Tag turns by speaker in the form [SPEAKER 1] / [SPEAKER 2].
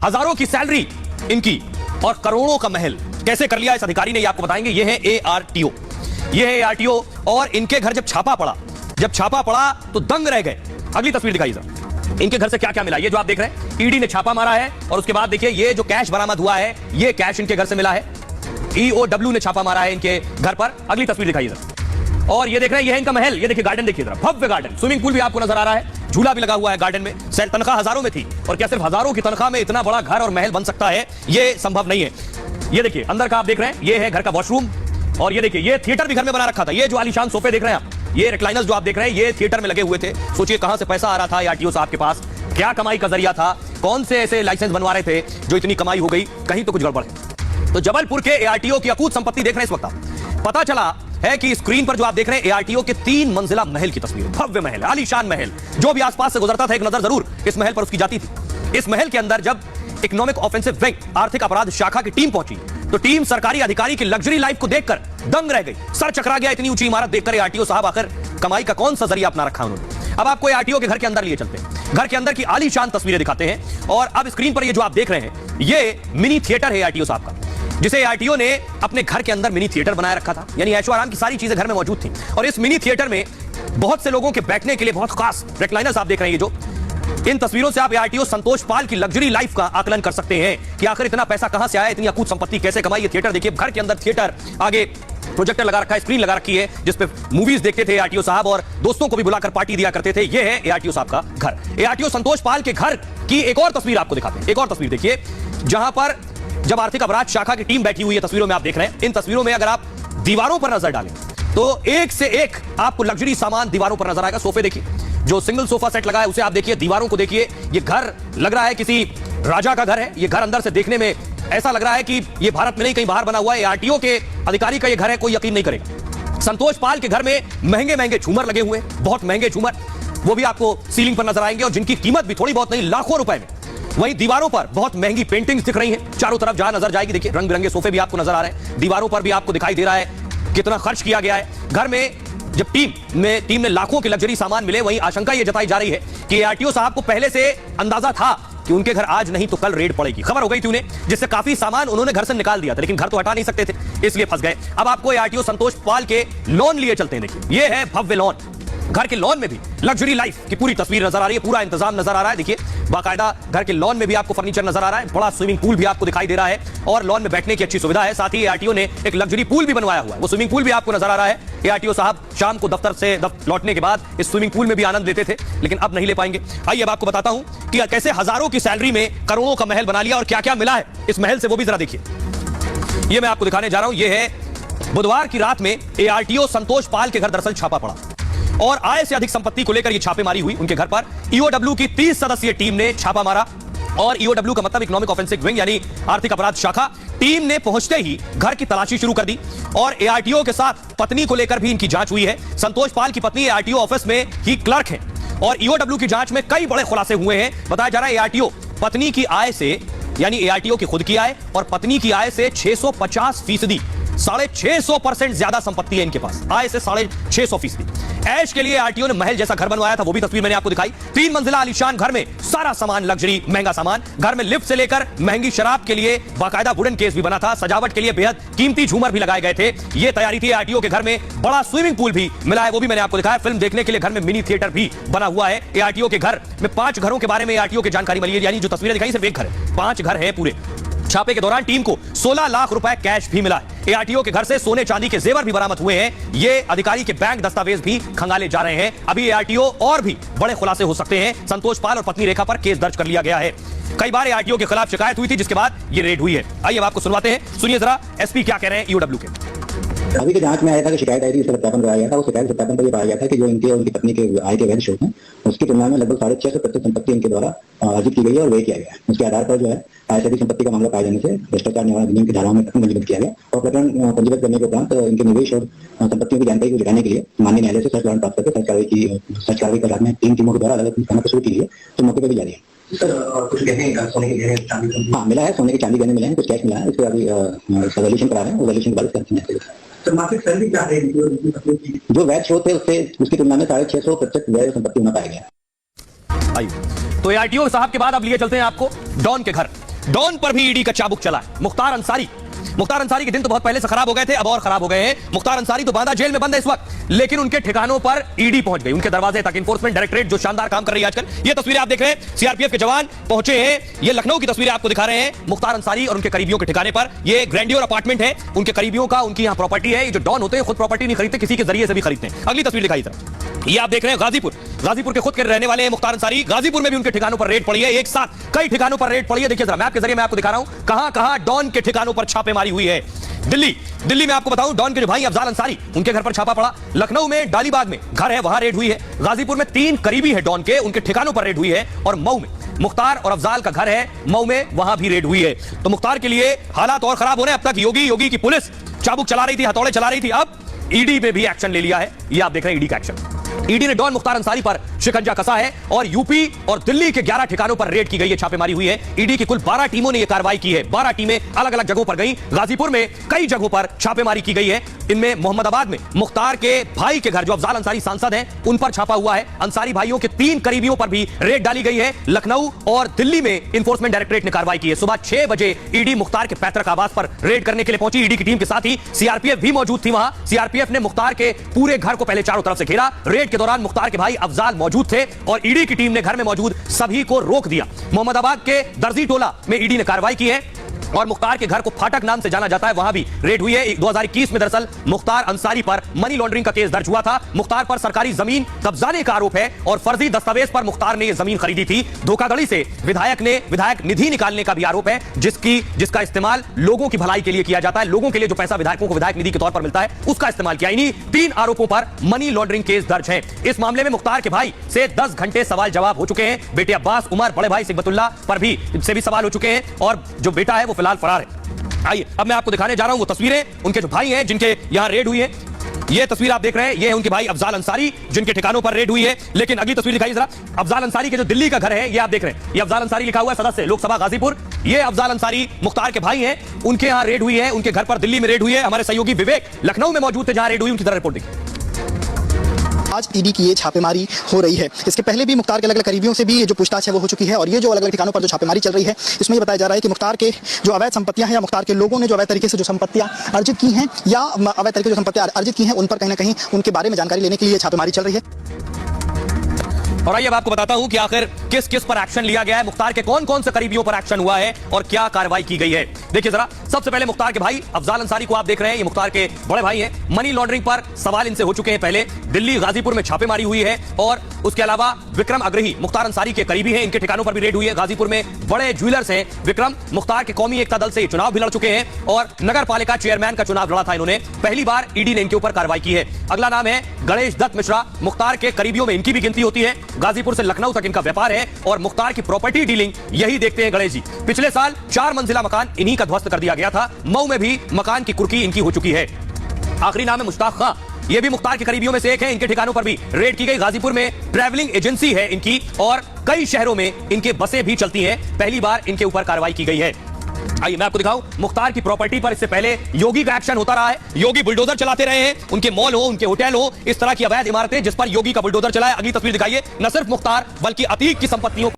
[SPEAKER 1] हजारों की सैलरी इनकी और करोड़ों का महल कैसे कर लिया इस अधिकारी ने, ये आपको बताएंगे। ये है ARTO, ये है ARTO और इनके घर जब छापा पड़ा तो दंग रह गए। अगली तस्वीर दिखाइए सर, इनके घर से क्या क्या मिला। ये जो आप देख रहे हैं ईडी ने छापा मारा है और उसके बाद देखिए ये जो कैश बरामद हुआ है ये कैश इनके घर से मिला है। EOW ने छापा मारा है इनके घर पर। अगली तस्वीर दिखाइए सर, और ये देख रहे हैं ये है इनका महल। ये देखिए गार्डन देखिए जरा, भव्य गार्डन, स्विमिंग पूल भी आपको नजर आ रहा है, झूला भी लगा हुआ है गार्डन में। सैल तनख्वाह हजारों में थी और क्या सिर्फ हजारों की तनख्वाह में इतना बड़ा घर और महल बन सकता है, ये संभव नहीं है। ये देखिए अंदर का आप देख रहे हैं, ये है घर का वॉशरूम और ये देखिए ये थिएटर भी घर में बना रखा था। ये जो आलीशान सोफे देख रहे हैं आप, ये रिक्लाइनर्स जो आप देख रहे हैं ये थिएटर में लगे हुए थे। सोचिए कहां से पैसा आ रहा था ARTO साहब के पास, क्या कमाई का जरिया था, कौन से ऐसे लाइसेंस बनवा रहे थे जो इतनी कमाई हो गई, कहीं तो कुछ गड़बड़ है। तो जबलपुर के ARTO की अकूत संपत्ति देख रहे हैं इस वक्त। पता चला है कि स्क्रीन पर जो आप देख रहे हैं ARTO के 3 मंजिला महल की तस्वीर, भव्य महल, आलीशान महल। जो भी आसपास से गुजरता था एक नजर जरूर इस महल पर उसकी जाती थी। इस महल के अंदर जब इकोनॉमिक ऑफेंसिव विंग, आर्थिक अपराध शाखा की टीम पहुंची तो टीम सरकारी अधिकारी की लग्जरी लाइफ को देखकर दंग रह गई, सर चकरा गया। इतनी ऊंची इमारत देखकर ARTO साहब आखिर कमाई का कौन सा जरिया अपना रखा उन्होंने। अब आपको ARTO के घर के अंदर लिए चलते हैं, घर के अंदर की आलीशान तस्वीरें दिखाते हैं। और अब स्क्रीन पर ये जो आप देख रहे हैं ये मिनी थिएटर है ARTO साहब का, जिसे ARTO ने अपने घर के अंदर मिनी थिएटर बनाया रखा था। यानी ऐशो आराम की सारी चीजें घर में मौजूद थी और इस मिनी थिएटर में बहुत से लोगों के बैठने के लिए बहुत खास रिक्लाइनर्स आप देख रहे हैं। ये जो इन तस्वीरों से आप ARTO संतोष पाल की लग्जरी लाइफ का आकलन कर सकते हैं कि आखिर इतना पैसा कहां से आया, इतनी अकूत संपत्ति कैसे कमाई। ये थिएटर देखिए, घर के अंदर थिएटर, आगे प्रोजेक्टर लगा रखा है, स्क्रीन लगा रखी है जिस पे मूवीज देखते थे ARTO साहब और दोस्तों को भी बुलाकर पार्टी दिया करते थे। ये है ARTO साहब का घर। ARTO संतोष पाल के घर की एक और तस्वीर आपको दिखाते हैं। एक और तस्वीर देखिए जहां पर जब आर्थिक अपराध शाखा की टीम बैठी हुई है, तस्वीरों में आप देख रहे हैं। इन तस्वीरों में अगर आप दीवारों पर नजर डालें तो एक से एक आपको लग्जरी सामान दीवारों पर नजर आएगा। सोफे देखिए, जो सिंगल सोफा सेट लगा है उसे आप देखिए, दीवारों को देखिए। ये घर लग रहा है किसी राजा का घर है। ये घर अंदर से देखने में ऐसा लग रहा है कि ये भारत में नहीं कहीं बाहर बना हुआ है। ARTO के अधिकारी का ये घर है, कोई यकीन नहीं करेगा। संतोष पाल के घर में महंगे महंगे झूमर लगे हुए, बहुत महंगे झूमर, वो भी आपको सीलिंग पर नजर आएंगे और जिनकी कीमत भी थोड़ी बहुत नहीं, लाखों रुपए में। वहीं दीवारों पर बहुत महंगी पेंटिंग्स दिख रही हैं, चारों तरफ जहां नजर जाएगी देखिए रंग बिरंगे सोफे भी आपको नजर आ रहे हैं। दीवारों पर भी आपको दिखाई दे रहा है कितना खर्च किया गया है। घर में जब टीम ने लाखों के लग्जरी सामान मिले, वहीं आशंका यह जताई जा रही है कि ARTO साहब को पहले से अंदाजा था कि उनके घर आज नहीं तो कल रेड पड़ेगी। खबर हो गई थी उन्हें, जिससे काफी सामान उन्होंने घर से निकाल दिया था, लेकिन घर तो हटा नहीं सकते थे, इसलिए फंस गए। अब आपको ARTO संतोष पाल के लॉन लिए चलते हैं। देखिए ये है भव्य लॉन, घर के लॉन में भी लग्जरी लाइफ की पूरी तस्वीर नजर आ रही है, पूरा इंतजाम नजर आ रहा है। देखिए बाकायदा घर के लॉन में भी आपको फर्नीचर नजर आ रहा है, बड़ा स्विमिंग पूल भी आपको दिखाई दे रहा है और लॉन में बैठने की अच्छी सुविधा है। साथ ही ARTO ने एक लग्जरी पूल भी बनवाया हुआ है, वो स्विमिंग पूल भी आपको नजर आ रहा है। ARTO साहब शाम को दफ्तर से लौटने के बाद इस स्विमिंग पूल में भी आनंद लेते थे, लेकिन अब नहीं ले पाएंगे। आइए अब आपको बताता हूं कि कैसे हजारों की सैलरी में करोड़ों का महल बना लिया और क्या क्या मिला है इस महल से, वो भी जरा देखिए। ये मैं आपको दिखाने जा रहा हूं। ये है बुधवार की रात में ARTO संतोष पाल के घर दरअसल छापा पड़ा और आय से अधिक संपत्ति को लेकर यह छापेमारी हुई उनके घर पर। EOW की 30 सदस्यीय टीम ने छापा मारा और EOW का मतलब इकोनॉमिक ऑफेंसिव विंग यानी आर्थिक अपराध शाखा। टीम ने पहुंचते ही घर की तलाशी शुरू कर दी और ARTO के साथ पत्नी को लेकर भी इनकी जांच हुई है। संतोष पाल की पत्नी ARTO ऑफिस में ही क्लर्क है और EOW की जांच में कई बड़े खुलासे हुए हैं। बताया जा रहा है ARTO पत्नी की आय से, यानी ARTO की खुद की आय और पत्नी की आय से 650%, 650% ज्यादा संपत्ति है इनके पास, आय से 650%। ऐश के लिए ARTO ने महल जैसा घर बनवाया था, वो भी तस्वीर मैंने आपको दिखाई। 3 मंजिला आलीशान घर में सारा सामान लग्जरी, महंगा सामान। घर में लिफ्ट से लेकर महंगी शराब के लिए बाकायदा वुडन केस भी बना था, सजावट के लिए बेहद कीमती झूमर भी लगाए गए थे। ये तैयारी थी ARTO के घर में। बड़ा स्विमिंग पूल भी मिला है, वो भी मैंने आपको दिखाया। फिल्म देखने के लिए घर में मिनी थिएटर भी बना हुआ है। ARTO के घर में 5 घरों के बारे में ARTO की जानकारी मिली है, यानी जो तस्वीरें दिखाई सिर्फ एक घर है, 5 घर है पूरे। छापे के दौरान टीम को 16 लाख रुपए कैश भी मिला है। ARTO के घर से सोने चांदी के जेवर भी बरामद हुए हैं। ये अधिकारी के बैंक दस्तावेज भी खंगाले जा रहे हैं। अभी ARTO और भी बड़े खुलासे हो सकते हैं। संतोष पाल और पत्नी रेखा पर केस दर्ज कर लिया गया है। कई बार ARTO के खिलाफ शिकायत हुई थी, जिसके बाद ये रेड हुई है। आइए आपको सुनवाते हैं, सुनिए जरा SP क्या कह रहे हैं EOW के।
[SPEAKER 2] अभी की जांच में आया था कि शिकायत आई थी, उसका सत्यापन कराया गया था। उस शिकायत सत्यापन पर यह पाया गया था कि जो इनके और उनकी पत्नी के आय के वैध स्रोत हैं उसकी तुलना में लगभग 650% संपत्ति इनके द्वारा अर्जित की गई है और व्यय किया गया है। उसके आधार पर जो है आय से अधिक संपत्ति का मामला पाए जाने से भ्रष्टाचार निवारण अधिनियम की धाराओं में प्रकरण पंजीबद्ध किया गया और प्रकरण पंजीबद्ध करने के उपरांत इनके निवेश और संपत्तियों की जानकारी को जुटाने के लिए माननीय न्यायालय से सर्च वारंट प्राप्त करके सर्च कार्रवाई कर में 3 टीमों के द्वारा अलग अलग शुरू की है, तो मौके पर भी जारी है।
[SPEAKER 3] सर और कुछ गहने, सोने के गहने, चांदी?
[SPEAKER 2] हाँ मिला है, सोने के चांदी गहने मिले हैं, कुछ कैश मिला है। इसके अभी वैल्यूएशन करा रहे हैं, वैल्यूएशन के बाद करते हैं।
[SPEAKER 3] मासिक सैलरी क्या रहेगी
[SPEAKER 2] जो वैध स्रोत है उससे उसकी तुलना में 650% व्यय संपत्ति होना पाया गया।
[SPEAKER 1] आइए तो ARTO साहब के बाद अब लिए चलते हैं आपको डॉन के घर। डॉन पर भी ईडी का चाबुक चला है। मुख्तार अंसारी के दिन तो बहुत पहले से खराब हो गए थे, अब और खराब हो गए हैं। मुख्तार अंसारी तो बांदा जेल में बंद है इस वक्त, लेकिन उनके ठिकानों पर ईडी पहुंच गई, उनके दरवाजे तक। इन्फोर्समेंट डायरेक्टरेट जो शानदार काम कर रही है आजकल। ये तस्वीरें आप देख रहे हैं, सीआरपीएफ के जवान पहुंचे हैं। ये लखनऊ की तस्वीरें आपको दिखा रहे हैं मुख्तार अंसारी और उनके करीबियों के ठिकाने पर। ये ग्रैंडियर अपार्टमेंट है उनके करीबियों का, उनकी यहां प्रॉपर्टी है। ये जो डॉन होते हैं खुद प्रॉपर्टी नहीं खरीदते, किसी के जरिए से भी खरीदते हैं। अगली तस्वीर दिखाई तरफ, ये आप देख रहे हैं गाजीपुर के खुद के रहने वाले हैं मुख्तार अंसारी। गाजीपुर में भी उनके ठिकानों पर रेड पड़ी है, एक साथ कई ठिकानों पर रेड पड़ी है। देखिए जरा मैप के जरिए मैं आपको दिखा रहा हूं कहां कहां डॉन के ठिकानों पर छापेमारी हुई है। दिल्ली में आपको बताऊं डॉन के जो भाई अफजाल अंसारी, उनके घर पर छापा पड़ा। लखनऊ में डालीबाग में घर है, वहां रेड हुई है। गाजीपुर में 3 करीबी है डॉन के, उनके ठिकानों पर रेड हुई है। और मऊ में मुख्तार और अफजाल का घर है, मऊ में, वहां भी रेड हुई है। तो मुख्तार के लिए हालात और खराब हो रहे हैं। अब तक योगी की पुलिस चाबुक चला रही थी, हथौड़े चला रही थी, अब ईडी में भी एक्शन ले लिया है। ये आप देख रहे हैं ईडी का एक्शन। ईडी ने डॉन मुख्तार अंसारी पर शिकंजा कसा है और यूपी और दिल्ली के 11 ठिकानों पर रेड की गई है, छापेमारी हुई है। ईडी की कुल 12 टीमों ने यह कार्रवाई की है। 12 टीमें अलग अलग जगहों पर गई। गाजीपुर में कई जगहों पर छापेमारी की गई है। इनमें मोहम्मदाबाद में मुख्तार के भाई के घर, जो अफजाल अंसारी सांसद हैं, उन पर छापा हुआ है। अंसारी भाइयों के 3 करीबियों पर भी रेड डाली गई है। लखनऊ और दिल्ली में इन्फोर्समेंट डायरेक्टरेट ने कार्रवाई की है। सुबह 6 बजे ईडी मुख्तार के पैतृक आवास पर रेड करने के लिए पहुंची। ईडी की टीम के साथ ही सीआरपीएफ भी मौजूद थी वहां। सीआरपीएफ ने मुख्तार के पूरे घर को पहले चारों तरफ से घेरा। रेड के दौरान मुख्तार के भाई अफजाल मौजूद थे और ईडी की टीम ने घर में मौजूद सभी को रोक दिया। मोहम्मदाबाद के दर्जी टोला में ईडी ने कार्रवाई की है और मुख्तार के घर को फाटक नाम से जाना जाता है, वहां भी रेड हुई है। 2021 में दरअसल मुख्तार अंसारी पर मनी लॉन्ड्रिंग का केस दर्ज हुआ था। मुख्तार पर सरकारी जमीन कब्जाने का आरोप है और फर्जी दस्तावेज पर मुख्तार ने यह जमीन खरीदी थी। धोखाधड़ी से विधायक निधि निकालने का भी आरोप है, जिसका इस्तेमाल लोगों की भलाई के लिए किया जाता है। लोगों के लिए जो पैसा विधायकों को विधायक निधि के तौर पर मिलता है, उसका इस्तेमाल किया। इन्हीं 3 आरोपों पर मनी लॉन्ड्रिंग केस दर्ज है। इस मामले में मुख्तार के भाई से 10 घंटे सवाल जवाब हो चुके हैं। बेटे अब्बास उमर, बड़े भाई सिकबतुल्ला पर भी सवाल हो चुके हैं और जो बेटा है वो फिलहाल फरार है। आइए अब मैं आपको दिखाने जा रहा हूं वो तस्वीरें उनके जो भाई हैं जिनके यहां रेड हुई है। ये तस्वीर आप देख रहे हैं, ये है उनके भाई अफजाल अंसारी जिनके ठिकानों पर रेड हुई है। लेकिन अगली तस्वीर दिखाइए जरा। अफजाल अंसारी के जो दिल्ली का घर है, ये आप देख रहे हैं, ये अफजाल अंसारी लिखा हुआ है, सदस्य लोकसभा गाजीपुर। ये अफजाल अंसारी मुख्तार के भाई हैं, उनके यहां रेड हुई है, उनके घर पर दिल्ली में रेड हुई है। हमारे सहयोगी विवेक लखनऊ में मौजूद थे जहां रेड हुई, उनकी तरह रिपोर्ट देखिए।
[SPEAKER 4] आज ईडी की ये छापेमारी हो रही है। इसके पहले भी मुख्तार के अलग अलग करीबियों से भी जो पूछताछ है वो हो चुकी है और ये जो अलग अलग ठिकानों पर जो छापेमारी चल रही है, इसमें ये बताया जा रहा है कि मुख्तार के जो अवैध संपत्तियां हैं या मुख्तार के लोगों ने जो अवैध तरीके से जो संपत्तियां अर्जित की हैं या अवैध तरीके से जो संपत्तियां अर्जित की हैं, उन पर कहीं ना कहीं उनके बारे में जानकारी लेने के लिए छापेमारी चल रही है।
[SPEAKER 1] और आइए अब आपको बताता हूं कि आखिर किस किस पर एक्शन लिया गया है, मुख्तार के कौन कौन से करीबियों पर एक्शन हुआ है और क्या कार्रवाई की गई है। देखिए जरा, सबसे पहले मुख्तार के भाई अफजाल अंसारी को आप देख रहे हैं, ये मुख्तार के बड़े भाई हैं। मनी लॉन्ड्रिंग पर सवाल इनसे हो चुके हैं पहले। दिल्ली गाजीपुर में छापेमारी हुई है और उसके अलावा विक्रम अग्रही मुख्तार अंसारी के करीबी हैं, इनके ठिकानों पर भी रेड हुई है। गाजीपुर में बड़े ज्वेलर्स हैं विक्रम, मुख्तार के कौमी एकता दल से चुनाव भी लड़ चुके हैं और नगर पालिका चेयरमैन का चुनाव लड़ा था इन्होंने। पहली बार ईडी ने इनके ऊपर कार्रवाई की है। अगला नाम है गणेश दत्त मिश्रा, मुख्तार के करीबियों में इनकी भी गिनती होती है। गाजीपुर से लखनऊ तक इनका व्यापार है और मुख्तार की प्रॉपर्टी डीलिंग यही देखते हैं गणेश जी। पिछले साल 4 मंजिला मकान इन्हीं का ध्वस्त कर दिया गया था। मऊ में भी मकान की कुर्की इनकी हो चुकी है। आखिरी नाम है मुश्ताक खां, ये भी मुख्तार के करीबियों में से एक है। इनके ठिकानों पर भी रेड की गई। गाजीपुर में ट्रैवलिंग एजेंसी है इनकी और कई शहरों में इनके बसें भी चलती हैं। पहली बार इनके ऊपर कार्रवाई की गई है। आइए मैं आपको दिखाऊं मुख्तार की प्रॉपर्टी पर इससे पहले योगी का एक्शन होता रहा है। योगी बुलडोजर चलाते रहे हैं, उनके मॉल हो, उनके होटल हो, इस तरह की अवैध इमारतें जिस पर योगी का बुलडोजर चला है। अगली तस्वीर दिखाइए। न सिर्फ मुख्तार बल्कि अतीक की संपत्तियों